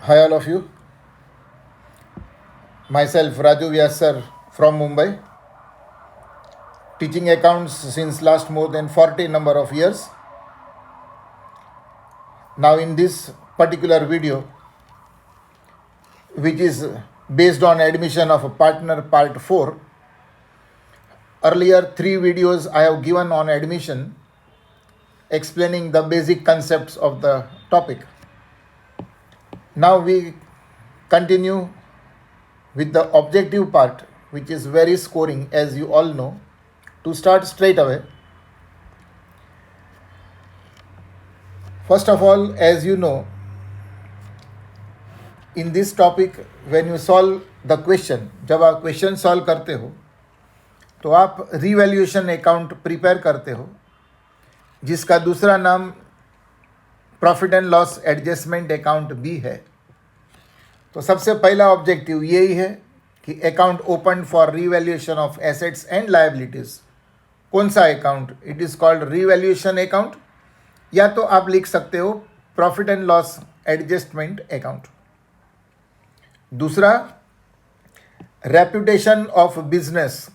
Hi all of you. Myself Raju Vyas sir from Mumbai, teaching accounts since last more than 40 number of years. Now in this particular video, which is based on admission of a partner part 4, earlier 3 videos I have given on admission explaining the basic concepts of the topic. Now we continue with the objective part, which is very scoring, as you all know. To start straight away, first of all, as you know, in this topic, when you solve the question, जब आप question solve करते हो तो आप revaluation account prepare करते हो, जिसका दूसरा नाम profit and loss adjustment account भी है. तो सबसे पहला ऑब्जेक्टिव यही है कि account open for revaluation of assets and liabilities. कौन सा account? It is called revaluation account, या तो आप लिख सकते हो profit and loss adjustment account. दूसरा, reputation of business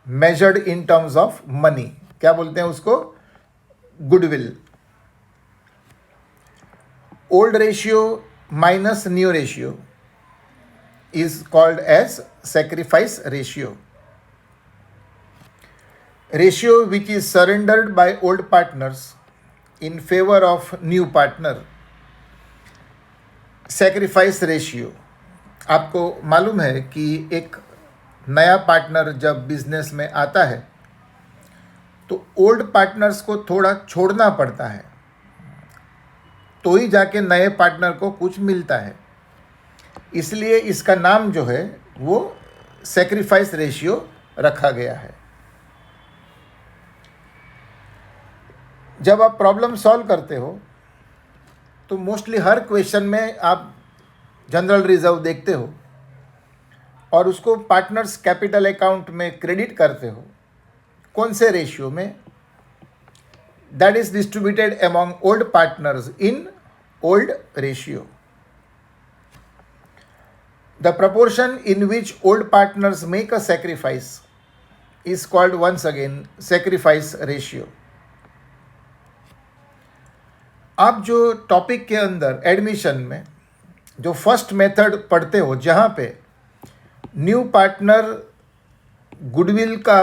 measured in terms of money. क्या बोलते हैं उसको? Goodwill. Old ratio minus new ratio is called as sacrifice ratio. Ratio which is surrendered by old partners in favor of new partner. Sacrifice ratio. आपको मालूम है कि एक नया पार्टनर जब बिजनेस में आता है तो ओल्ड पार्टनर्स को थोड़ा छोड़ना पड़ता है, तो ही जाके नए पार्टनर को कुछ मिलता है. इसलिए इसका नाम जो है वो सैक्रिफाइस रेशियो रखा गया है. जब आप प्रॉब्लम सॉल्व करते हो तो मोस्टली हर क्वेश्चन में आप जनरल रिजर्व देखते हो और उसको पार्टनर्स कैपिटल अकाउंट में क्रेडिट करते हो. कौन से रेशियो में? That is distributed among old partners in old ratio. The proportion in which old partners make a sacrifice is called once again sacrifice ratio. आप जो टॉपिक के अंदर एडमिशन में जो फर्स्ट मेथड पढ़ते हो, जहाँ पे न्यू पार्टनर गुडविल का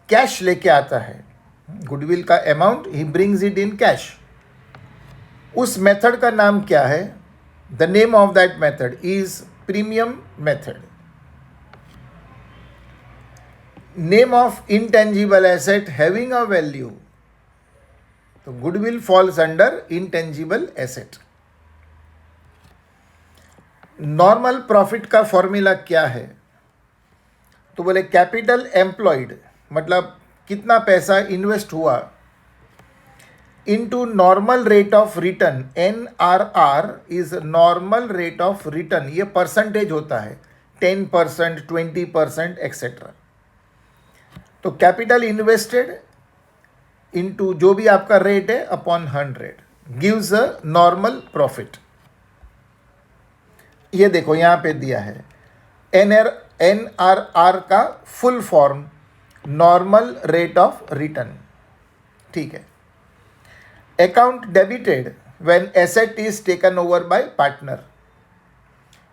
कैश लेके आता है, गुडविल का amount he brings it in cash, उस मेथड का नाम क्या है? The name of that method is premium method. Name of intangible asset having a value. तो goodwill falls under intangible asset. Normal profit का फॉर्मूला क्या है? तो बोले कैपिटल एम्प्लॉयड, मतलब कितना पैसा इन्वेस्ट हुआ, into normal rate of return. NRR is normal rate of return. ये परसेंटेज होता है, 10%, 20%, एक्सेट्रा. तो कैपिटल इन्वेस्टेड इंटू जो भी आपका रेट है upon 100 gives a normal profit. ये देखो यहाँ पे दिया है NRR का full form normal rate of return. ठीक है. Account debited when asset is taken over by partner.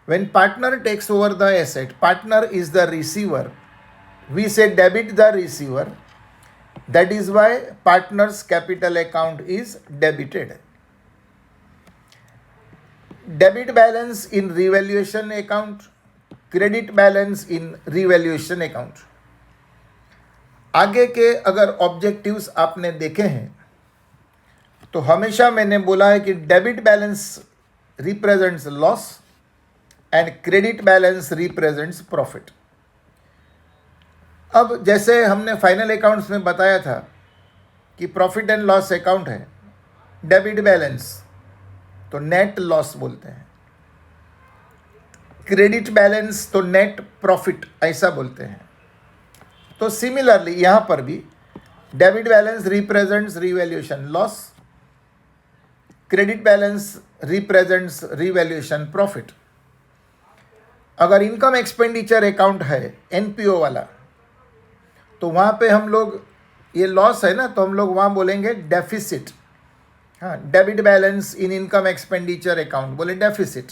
When partner takes over the asset, partner is the receiver. We say debit the receiver. That is why partner's capital account is debited. Debit balance in revaluation account, credit balance in revaluation account. आगे के अगर objectives आपने देखे हैं तो हमेशा मैंने बोला है कि debit balance represents loss and credit balance represents profit. अब जैसे हमने फाइनल अकाउंट्स में बताया था कि प्रॉफिट एंड लॉस अकाउंट है, डेबिट बैलेंस तो नेट लॉस बोलते हैं, क्रेडिट बैलेंस तो नेट प्रॉफिट ऐसा बोलते हैं. तो सिमिलरली यहाँ पर भी debit balance represents revaluation loss, credit balance represents revaluation profit. अगर इनकम एक्सपेंडिचर अकाउंट है एनपीओ वाला, तो वहाँ पे हम लोग, ये लॉस है ना, तो हम लोग वहाँ बोलेंगे डेफिसिट। हाँ, debit balance in income expenditure account बोले deficit.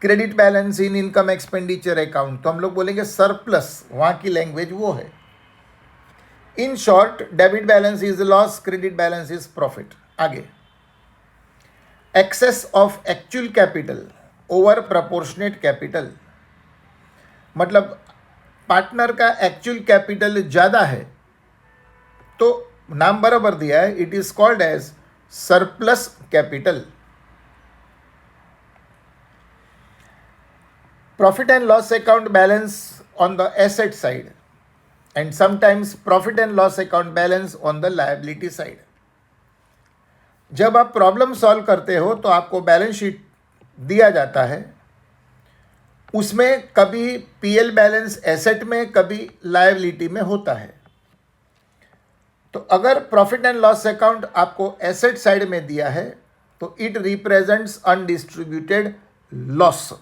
Credit balance in income expenditure account तो हम लोग बोलेंगे सरप्लस, वहाँ की लैंग्वेज वो है। In short, debit balance is loss, credit balance is profit. आगे, excess of actual capital over proportionate capital, मतलब पार्टनर का एक्चुअल कैपिटल ज़्यादा है तो नाम बराबर दिया है, it is called as surplus capital. Profit and loss account balance on the asset side and sometimes profit and loss account balance on the liability side. जब आप प्रॉब्लम सॉल्व करते हो तो आपको बैलेंस शीट दिया जाता है, उसमें कभी पीएल बैलेंस एसेट में, कभी लायबिलिटी में होता है। तो अगर प्रॉफिट एंड लॉस अकाउंट आपको एसेट साइड में दिया है तो इट रिप्रेजेंट्स अनडिस्ट्रीब्यूटेड लॉस,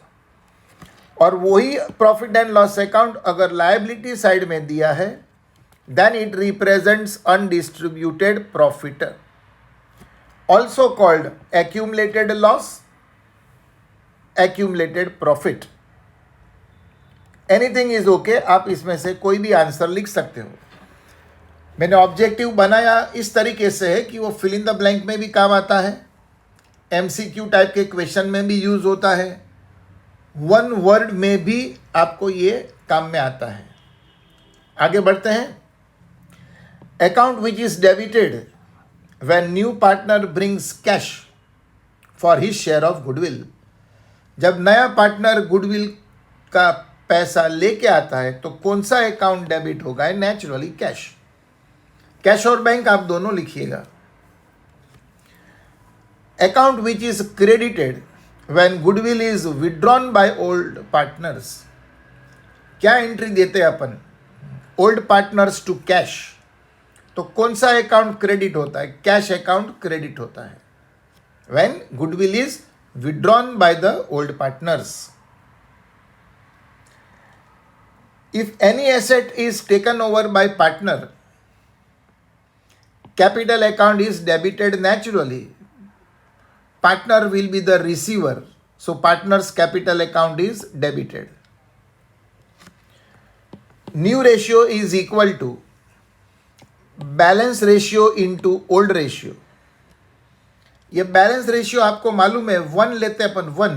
और वही प्रॉफिट एंड लॉस अकाउंट अगर लायबिलिटी साइड में दिया है then it represents undistributed profit, also called accumulated loss, accumulated profit. Anything is okay, आप इसमें से कोई भी आंसर लिख सकते हो। मैंने ऑब्जेक्टिव बनाया इस तरीके से है कि वो फिल इन द ब्लैंक में भी काम आता है, एमसीक्यू टाइप के क्वेश्चन में भी यूज होता है, वन वर्ड में भी आपको ये काम में आता है। आगे बढ़ते हैं। Account which is debited when new partner brings cash for his share of goodwill, जब नया पार्टनर गुडविल का पैसा लेके आता है तो कौन सा अकाउंट डेबिट होगा? Naturally cash. कैश और बैंक आप दोनों लिखिएगा। Account which is credited when goodwill is withdrawn by old partners, क्या एंट्री देते हैं अपन? ओल्ड पार्टनर्स टू कैश, तो कौन सा अकाउंट क्रेडिट होता है? कैश अकाउंट क्रेडिट होता है when goodwill is withdrawn by the old partners. If any asset is taken over by partner, capital account is debited naturally. Partner will be the receiver, so partner's capital account is debited. New ratio is equal to balance ratio into old ratio. ये balance ratio आपको मालूम है, 1 लेते हैं अपन 1,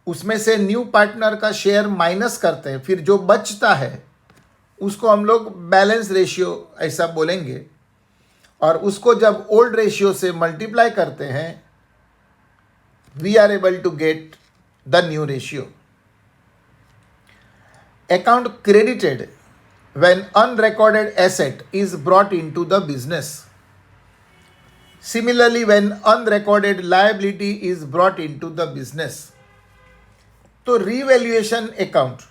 उसमें से new partner का share minus करते हैं, फिर जो बचता है उसको हम लोग बैलेंस रेशियो ऐसा बोलेंगे, और उसको जब ओल्ड रेशियो से मल्टीप्लाई करते हैं we are able to get the new ratio. Account credited when unrecorded asset is brought into the business. Similarly, when unrecorded liability is brought into the business, तो revaluation account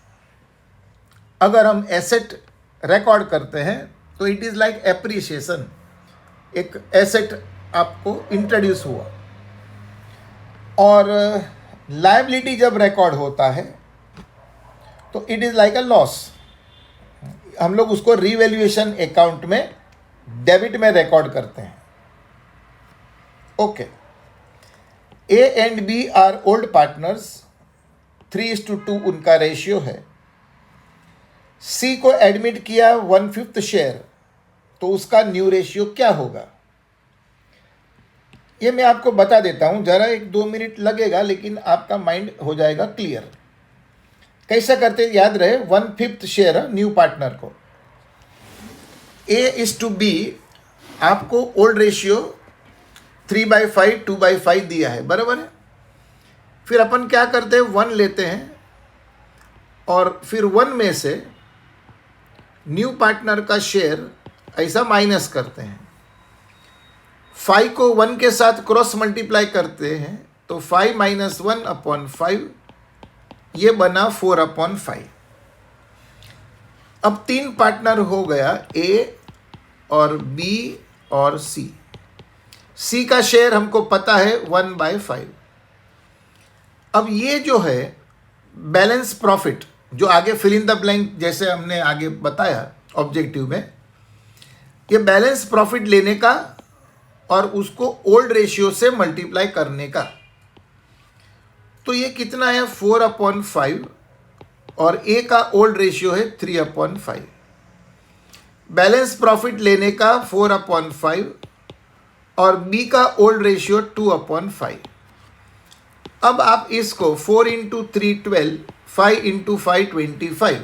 अगर हम asset record करते हैं तो it is like appreciation. एक asset आपको introduce हुआ, और लायबिलिटी जब रिकॉर्ड होता है तो it is like a loss. हम लोग उसको रिवैल्यूएशन अकाउंट में डेबिट में रिकॉर्ड करते हैं। Okay, A and B are old partners, 3:2 उनका रेशियो है। सी को एडमिट किया 1/5 शेयर, तो उसका न्यू रेशियो क्या होगा? ये मैं आपको बता देता हूं, जरा 1-2 मिनट लगेगा, लेकिन आपका माइंड हो जाएगा क्लियर। कैसा करते याद रहे, 1/5 शेयर न्यू पार्टनर को। A:B आपको ओल्ड रेशियो 3/5 2/5 दिया है, बराबर है। फिर अपन क्या करते हैं, 1 लेते हैं और फिर 1 में से न्यू पार्टनर का शेयर ऐसा माइनस करते हैं। 5 को 1 के साथ क्रॉस मल्टीप्लाई करते हैं तो 5 - 1/5 ये बना 4/5। अब 3 पार्टनर हो गया, A और B और C। सी का शेयर हमको पता है 1/5। अब ये जो है बैलेंस प्रॉफिट, जो आगे फिल इन द ब्लैंक जैसे हमने आगे बताया ऑब्जेक्टिव में, ये बैलेंस प्रॉफिट लेने का और उसको ओल्ड रेशियो से मल्टीप्लाई करने का। तो ये कितना है 4/5 और ए का ओल्ड रेशियो है 3/5। बैलेंस प्रॉफिट लेने का 4/5 और बी का ओल्ड रेशियो 2/5। अब आप इसको 4 × 3 12, 5 × 5 25,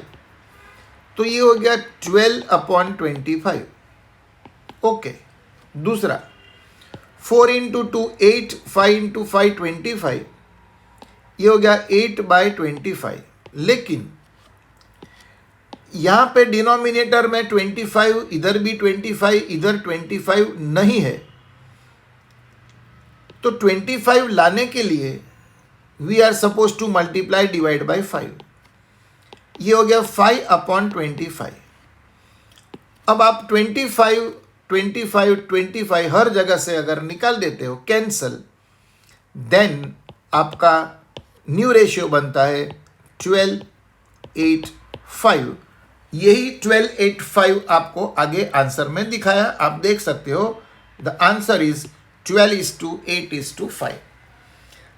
तो ये हो गया 12/25। ओके, दूसरा 4 × 2 8, 5 × 5 25, ये हो गया 8/25। लेकिन यहाँ पे डिनोमिनेटर में 25, इधर भी 25, इधर 25 नहीं है, तो 25 लाने के लिए we are suppose to multiply divide by 5। ये हो गया 5/25। अब आप 25, 25, 25 हर जगह से अगर निकाल देते हो कैंसल, देन आपका न्यू रेशियो बनता है 12/8/5। यही 12/8/5 आपको आगे आंसर में दिखाया, आप देख सकते हो। The answer is 12:8:5।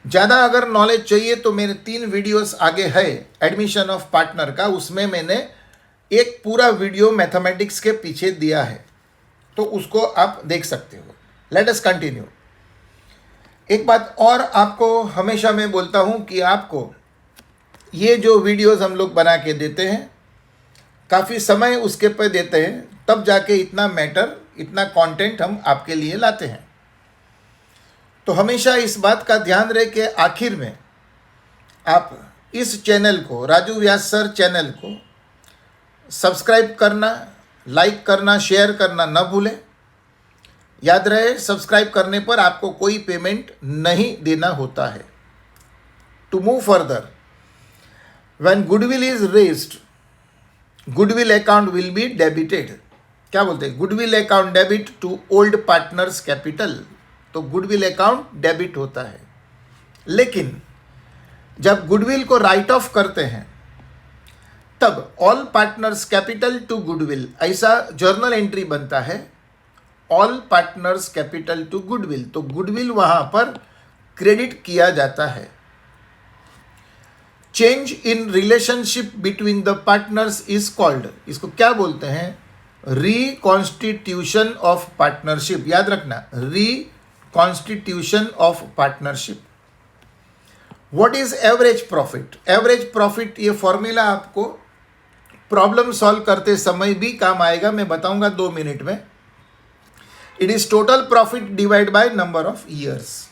ज़्यादा अगर नॉलेज चाहिए तो मेरे 3 वीडियोस आगे है एडमिशन ऑफ पार्टनर का, उसमें मैंने एक पूरा वीडियो मैथमेटिक्स के पीछे दिया है, तो उसको आप देख सकते हो। Let us continue. एक बात और आपको हमेशा मैं बोलता हूँ कि आपको ये जो वीडियोस हम लोग बना के देते हैं, काफ़ी समय उसके पे देते हैं, तब जाके इतना मैटर, इतना कंटेंट हम आपके लिए लाते हैं। तो हमेशा इस बात का ध्यान रहे कि आखिर में आप इस चैनल को, राजू व्यास सर चैनल को सब्सक्राइब करना, लाइक करना, शेयर करना न भूलें। याद रहे, सब्सक्राइब करने पर आपको कोई पेमेंट नहीं देना होता है। To move further, when goodwill is raised, goodwill account will be debited. क्या बोलते हैं? Goodwill account debit to old partners capital. तो गुडविल अकाउंट डेबिट होता है, लेकिन जब गुडविल को राइट ऑफ करते हैं तब all partners capital to goodwill, ऐसा जर्नल एंट्री बनता है, all partners capital to goodwill. तो गुडविल वहां पर क्रेडिट किया जाता है। Change in relationship between the partners is called, इसको क्या बोलते हैं? Reconstitution of partnership. याद रखना, reconstitution of partnership. What is average profit? Average profit, ये फॉर्मूला आपको प्रॉब्लम सॉल्व करते समय भी काम आएगा, मैं बताऊंगा 2 मिनट में। It is total profit divide by number of years.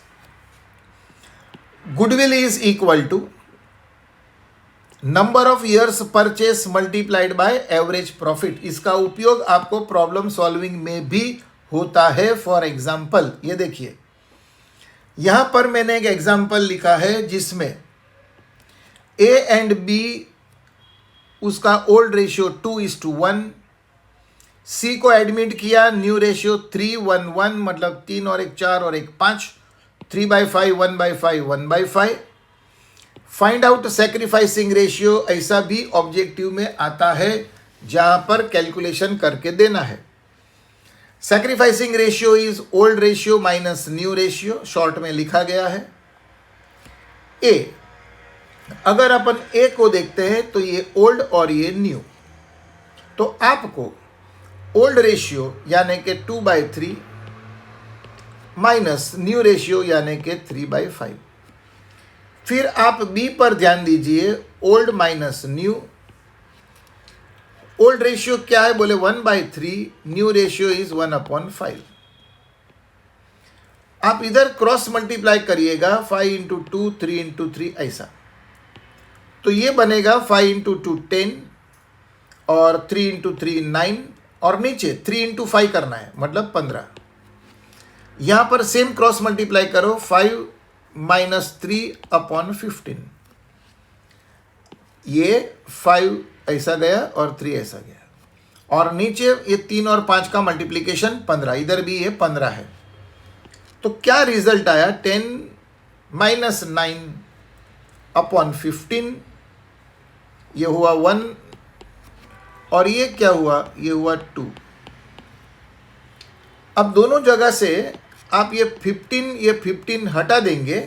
Goodwill is equal to number of years purchase multiplied by average profit. इसका उपयोग आपको प्रॉब्लम सॉल्विंग में भी होता है। फॉर एग्जाम्पल, ये देखिए, यहां पर मैंने एक एग्जाम्पल लिखा है जिसमें ए एंड बी, उसका ओल्ड रेशियो 2:1, सी को एडमिट किया, न्यू रेशियो 3:1:1, मतलब 3 और 1 4 और 1 5, 3/5 1/5 1/5। फाइंड आउट सैक्रिफाइसिंग रेशियो, ऐसा भी ऑब्जेक्टिव में आता है जहां पर कैलकुलेशन करके देना है। Sacrificing ratio is old ratio minus new ratio, short में लिखा गया है। ए, अगर अपन ए को देखते हैं तो ये ओल्ड और ये न्यू, तो आपको ओल्ड रेशियो यानी कि 2/3 माइनस न्यू रेशियो यानी कि 3/5। फिर आप बी पर ध्यान दीजिए, old minus new. Old ratio क्या है? बोले 1/3, न्यू रेशियो इज 1/5। आप इधर क्रॉस मल्टीप्लाई करिएगा, 5 × 2 3 × 3 ऐसा, तो ये बनेगा 5 × 2 10 और 3 × 3 9, और नीचे 3 × 5 करना है, मतलब 15। यहां पर सेम क्रॉस मल्टीप्लाई करो, 5 - 3/15, ये 5 ऐसा गया और 3 ऐसा गया, और नीचे ये 3 और 5 का मल्टीप्लीकेशन 15, इधर भी ये 15 है। तो क्या रिजल्ट आया, 10 माइनस 9 अपॉन 15, ये हुआ 1, और ये क्या हुआ, ये हुआ 2। अब दोनों जगह से आप ये 15 हटा देंगे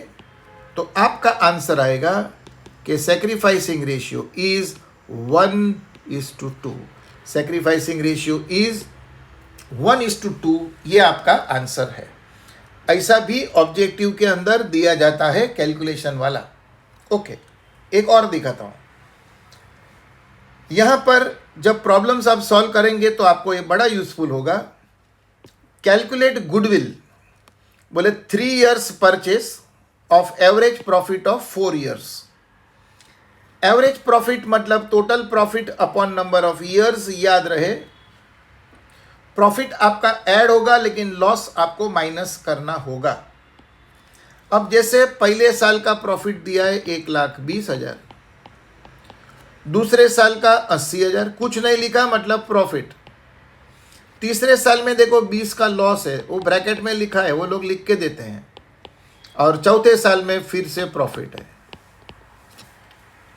तो आपका आंसर आएगा कि sacrificing ratio is 1:2। Sacrificing ratio is 1:2, ये आपका आंसर है। ऐसा भी ऑब्जेक्टिव के अंदर दिया जाता है कैलकुलेशन वाला। ओके, एक और दिखाता हूं। यहां पर जब प्रॉब्लम्स आप सॉल्व करेंगे तो आपको ये बड़ा यूजफुल होगा। कैलकुलेट गुडविल, बोले 3 years purchase of average profit of 4 years। Average profit मतलब total profit upon number of years. याद रहे, प्रॉफिट आपका ऐड होगा लेकिन लॉस आपको माइनस करना होगा। अब जैसे पहले साल का प्रॉफिट दिया है 1,20,000, दूसरे साल का 80,000, कुछ नहीं लिखा मतलब प्रॉफिट। तीसरे साल में देखो 20 का लॉस है, वो ब्रैकेट में लिखा है, वो लोग लिख के देते हैं। और चौथे साल में फिर से प्रॉफिट है।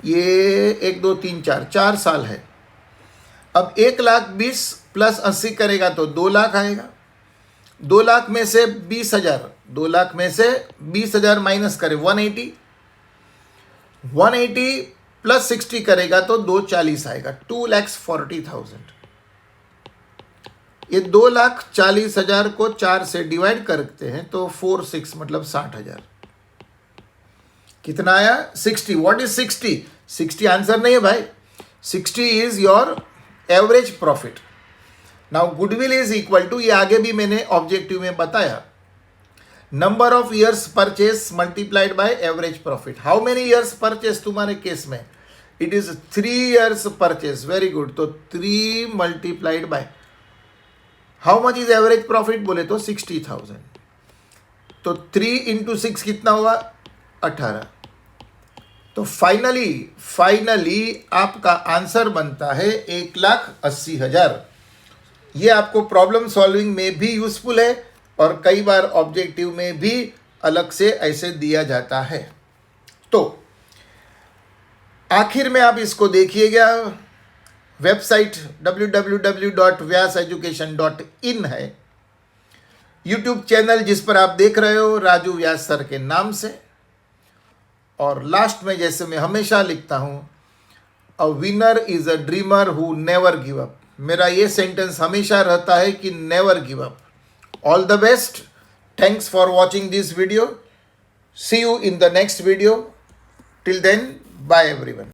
ये 1 2 3 4 साल है। अब 1,20,000 प्लस 80 करेगा तो 2 लाख आएगा। 2 लाख में से 20,000, 2 लाख में से 20,000 माइनस करे 180, 180 प्लस 60 करेगा तो 240 आएगा, 2,40,000। ये 2,40,000 को 4 से डिवाइड करते हैं तो 4/6 मतलब 60,000। कितना आया, 60। What is 60? 60 आंसर नहीं है भाई, 60 is your average profit. Now goodwill is equal to, ये आगे भी मैंने ऑब्जेक्टिव में बताया, number of years purchase multiplied by average profit. How many years purchase तुम्हारे केस में, it is 3 years purchase. Very good, तो 3 multiplied by how much is average profit, बोले तो 60,000। तो 3 into 6 कितना हुआ, 18। तो फाइनली आपका आंसर बनता है 1,80,000। ये आपको प्रॉब्लम सॉल्विंग में भी यूजफुल है और कई बार ऑब्जेक्टिव में भी अलग से ऐसे दिया जाता है। तो आखिर में आप इसको देखिएगा, वेबसाइट www.vyaseducation.in है। यूट्यूब चैनल जिस पर आप देख रहे हो राजू व्यास सर के नाम से। और लास्ट में जैसे मैं हमेशा लिखता हूँ, a winner is a dreamer who never give up. मेरा ये सेंटेंस हमेशा रहता है कि never give up. All the best, thanks for watching this video, see you in the next video, till then bye everyone.